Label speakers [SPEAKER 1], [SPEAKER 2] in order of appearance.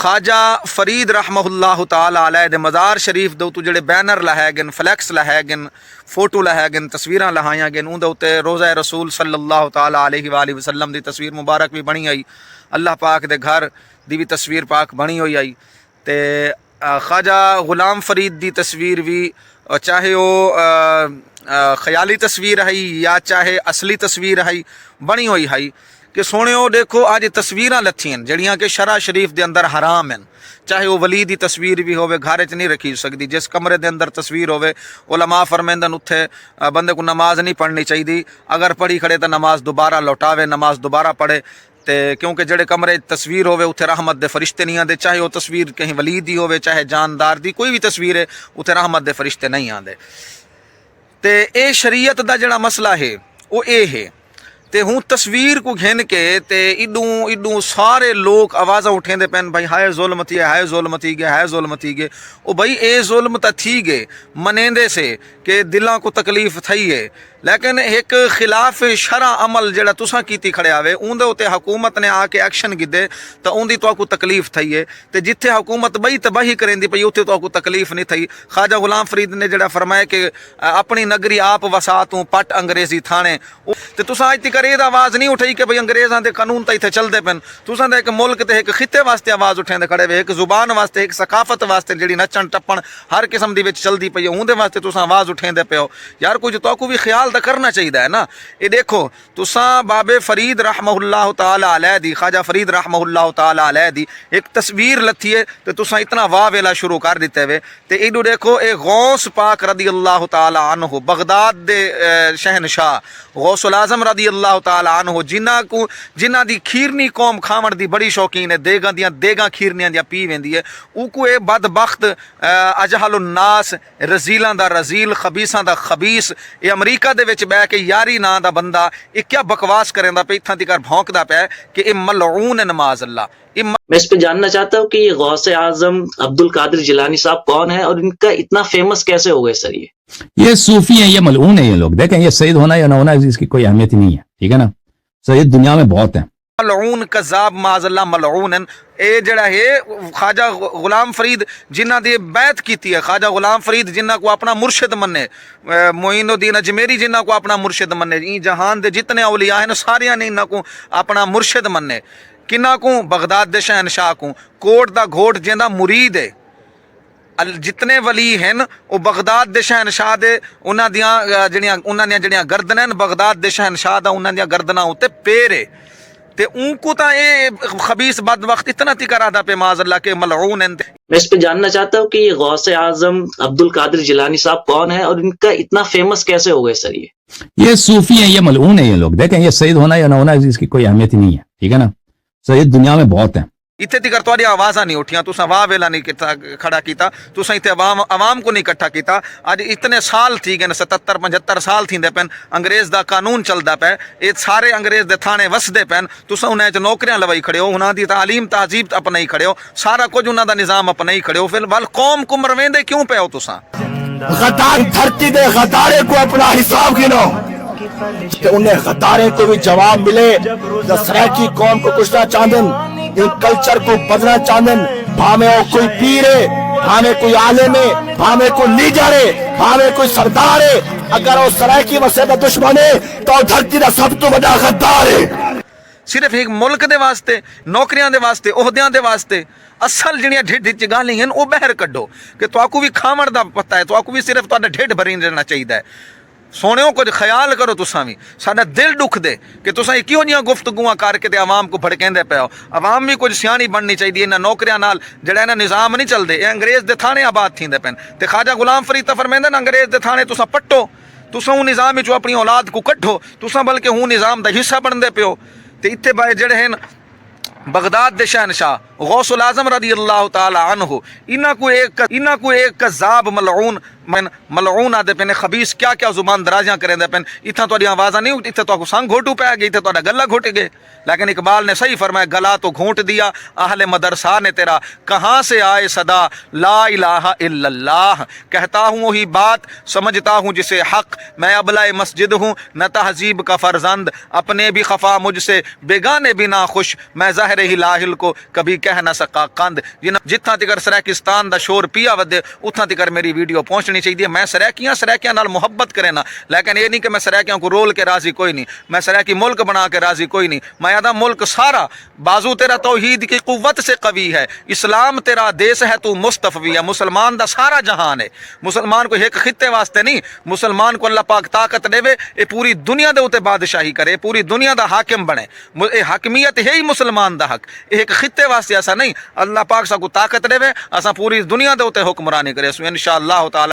[SPEAKER 1] ख्वाजा फरीद रहमहुल्लाह ताला अलैह दे मज़ार शरीफ दे उत्ते जेह्ड़े बैनर लाए गए, फ्लैक्स लाए गए, फोटो लाए गए, तस्वीरां लहाइयां गए, उंदे उत्ते रोज़ा रसूल सल्लल्लाहु ताला अलैहि वसल्लम दी तस्वीर मुबारक भी बनी आई, अल्लाह पाक दे घर दी भी तस्वीर पाक बनी हुई आई। ते ख्वाजा गुलाम फरीद दी तस्वीर भी, चाहे वो ख्याली तस्वीर है या चाहे असली तस्वीर है, बनी हुई है कि सोनियो देखो अज तस्वीरां लथियां जड़ियां कि शरा शरीफ के अंदर हराम हैं। चाहे वो वली की तस्वीर भी होवे, घर च नहीं रखी सकती, जिस कमरे के अंदर तस्वीर होवे उलमा फरमांदन उत्थे बंदे को नमाज नहीं पढ़नी चाहिए, अगर पढ़ी खड़े तो नमाज दोबारा लौटावे, नमाज दोबारा पढ़े। तो क्योंकि जेड़े कमरे तस्वीर होवे उत्थे रहमत दे फरिश्ते नहीं आते, चाहे वो तस्वीर कहीं वली दी होवे चाहे जानदार दी, कोई भी तस्वीर है उत्थे रहमत दे फरिश्ते नहीं आते। तो ये शरीयत का जोड़ा मसला है वो ये है। तो हूँ तस्वीर को घिन के ते इडू सारे लोग आवाज़ा उठेंदे पैन, भाई हाय जुल्म थी, हाय जुल्म थी गए, हाय जुल्म थी गए। ओ भाई ये जुल्म तो थी गए मनेंदे से कि दिलों को तकलीफ थी है, लेकिन एक खिलाफ शरा अमल जड़ा तुसा कीती खड़े आवे उंदे उत्ते हुकूमत ने आके एक्शन कीते तो उंदी तो तकलीफ थी है। तो जिथे हुकूमत बई तबाही करेंदी पई उत्थे तो तकलीफ नहीं थी। ख्वाजा गुलाम फरीद ने जड़ा फरमाया कि अपनी नगरी आप वसा तू पट अंग्रेजी थाने, तो तुसा अज तक ये आवाज़ नहीं उठाई कि भाई अंग्रेज़ों के कानून तो इतने चलते पैन। तुसा एक मुल्क ते एक खिते वास्ते आवाज़ उठाते खड़े वे, एक जुबान वास्ते, एक सकाफत वास्ते जी नचन टप्पन हर किस्म की चलती पई है, उनके वास्ते तुसा आवाज़ उठाते पे हो यार। कुछ तो भी ख्याल तो करना चाहिए है ना। ये देखो तुसा बाबे फरीद रहमहुल्लाह ताला अलैह दी, ख्वाजा फरीद रहमहुल्लाह ताला अलैह दी एक तस्वीर लथी है तो तुसा इतना वाह वेला शुरू कर दिते वे। तो इडू देखो ये गौस पाक रदी अल्लाह ताला अन्हु, बगदाद दे शहनशाह गौसुल आज़म रदी अल्लाह ताला अन्हु, जिन्हां दी खीरनी कौम खावण दी बड़ी शौकीन है, देगां खीरनियां दियां पी वेंदी है, उको ये बदबख्त अजहलुन नास, रजीलां दा रजील, खबीसां दा खबीस, ये अमरीका दे विच बह के यारी नां दा बंदा ये क्या बकवास करेंदा पे, इत्थां तिकर भौंकदा पे कि ये मलऊन है नमाज अल्लाह।
[SPEAKER 2] मैं इस पे जानना चाहता हूँ कि गौसे आजम अब्दुल कादिर जिलानी साहब कौन है और इनका इतना फेमस कैसे हो गए सर?
[SPEAKER 3] ये सूफी हैं, ये मलऊन है। ये लोग देखें, ये सईद होना या ना होना इसकी कोई अहमियत ही नहीं है, ठीक है ना। सईद दुनिया में बहुत है,
[SPEAKER 1] मलऊन कज़ाब माज़ल्ला मलऊन। ये जड़ा है ख्वाजा गुलाम फरीद जिन्हां दी बैत कीती है, ख्वाजा गुलाम फरीद जिन्हां को अपना मुर्शिद मन्ने, मोइनुद्दीन अजमेरी जिन्हां को अपना मुर्शिद मन्ने, ई जहान दे जितने औलिया हैं सारियां ने इन्हां को अपना मुर्शिद मन्ने। किन्ना को? बगदाद दे शहनशाह को, कोट दा घोट जिंदा मुरीद है। जितने वली हैं वो बगदाद दे शहनशाह दे उन्हां दियां जड़ियां गर्दनां बगदाद दे शहनशाह दा उन्हां दियां गर्दनां उत्ते पैर है। ते उनको तो ये खबीस बदबख्त इतना तिकर आदा पे माज़ल्लाह के मलऊन हैं।
[SPEAKER 2] मैं इस पे जानना चाहता हूँ कि गौसे आजम अब्दुल कादिर जिलानी साहब कौन है और इनका इतना फेमस कैसे हो गए सर?
[SPEAKER 3] ये सूफी हैं, ये मलऊन है। ये लोग देखें, ये सईद होना या ना होना इसकी कोई अहमियत ही नहीं है, ठीक है ना। सईद दुनिया में बहुत है।
[SPEAKER 1] इतने तिकर तुहाडी आवाज़ा नहीं उठियां, तुसा वाह वेला नहीं खड़ा किया, तुसा इतने अवाम को नहीं इकट्ठा किया। अज इतने साल थी गए, 77-75 साल थींदे पैन, अंग्रेज़ का कानून चलता पै, ये सारे अंग्रेज़ के थाने वसदे पैन, तुसा उन्हें नौकरियां लवाई खड़े हो, उन्हों की तालीम तहजीब अपनाई खड़े हो, सारा कुछ उन्होंने निज़ाम अपनाई खड़े हो, फिर वल कौम को मरवेंदे क्यों पे हो तुसा?
[SPEAKER 4] धरती दे खतारे को अपना हिसाब गिनो कि उन्हें खतारे को भी जवाब मिले। सराकी कौम को कुछना चाहते, इन कल्चर को बदलना चाहते, भावे वो कोई पीर है, भावे कोई आलिम है, भावे कोई लीडर है, भावे कोई सरदार है, अगर वो सराकी वसे का दुश्मन है तो धरती का सब तो बड़ा खतार है।
[SPEAKER 1] सिर्फ एक मुल्क दे वास्ते, नौकरियां दे वास्ते, ओहदियां दे वास्ते असल जिहड़ियां ढिड च गालीं हैं वो बहर कड्डो कि तुहाकू भी खावण दा पता है, तुहाकू भी सिर्फ तुहाडा ढिड भरी रहना चाहिए है। सोनियो कुछ ख्याल करो तुसा भी, साडा दिल दुख दे कि तुसा क्यों जिहियां गुफ्तगुआं करके ते आवाम को भड़केंदे पे हो। आवाम भी कुछ सियाणी बननी चाहिए, इन्हां नौकरियां नाल जिहड़ा इन्हां निज़ाम नहीं चलदे, ये अंग्रेज़ दे थाने आबाद थींदे पैन। ते ख्वाजा गुलाम फरीद तां फरमांदे न अंग्रेज़ दे थाने तुसा पट्टो, तुसा हूँ निज़ाम विचों अपनी औलाद को कड्ढो, तुसा बल्कि हूँ निज़ाम दा हिस्सा बनदे पे हो। ते इत्थे बाए जिहड़े हैं बगदाद दे शहनशाह गौसुल आज़म रदी अल्लाह ताला अन्हु, इन्हां को एक कज़ाब मलऊन मैं मलऊन आते पे ने खबीस क्या क्या जुबान दराजियां करेंदे पे इतना तो आवाज़ा नहीं इतने तो संग घोटू पै गई इतने तो गला घुट गए। लेकिन इकबाल ने सही फरमाया गला तो घोंट दिया अहले मदरसा ने तेरा, कहाँ से आए सदा ला इलाहा इल्लल्लाह, कहता हूँ वही बात समझता हूँ जिसे हक, मैं अबलाए मस्जिद हूँ न तहजीब का फर्जंद, अपने भी खफा मुझसे बेगाने भी ना खुश, मैं ज़ाहिर ही लाहिल को कभी कह न सका कंद। जितना तिकर सरैकिस्तान दा शोर पिया वधे उतना तिकर मेरी वीडियो पहुँचनी चाहिए। मैं सरैकियां नाल मुहब्बत करे ना, लेकिन ये नहीं कि मैं सरैकियां को रोल के राजी कोई नहीं, मैं सरैकी मुल्क बना के राजी कोई नहीं। मैं आदा मुल्क सारा बाजू तेरा तौहीद की कुव्वत से कवी है, इस्लाम तेरा देश है, तू मुस्तफवी है, मुसलमान दा सारा जहान है। मुसलमान को एक खित्ते वास्ते नहीं, मुसलमान को अल्लाह पाक ताकत देवे ये पूरी दुनिया दे उते बादशाही करे, पूरी दुनिया दा हाकिम बने। ये हकमियत है ही मुसलमान दा हक, एक खित्ते वास्ते ऐसा नहीं। अल्लाह पाक सा को ताकत देवे असा पूरी दुनिया दे उते हुक्मरानी करे। इंशाअल्लाह ताला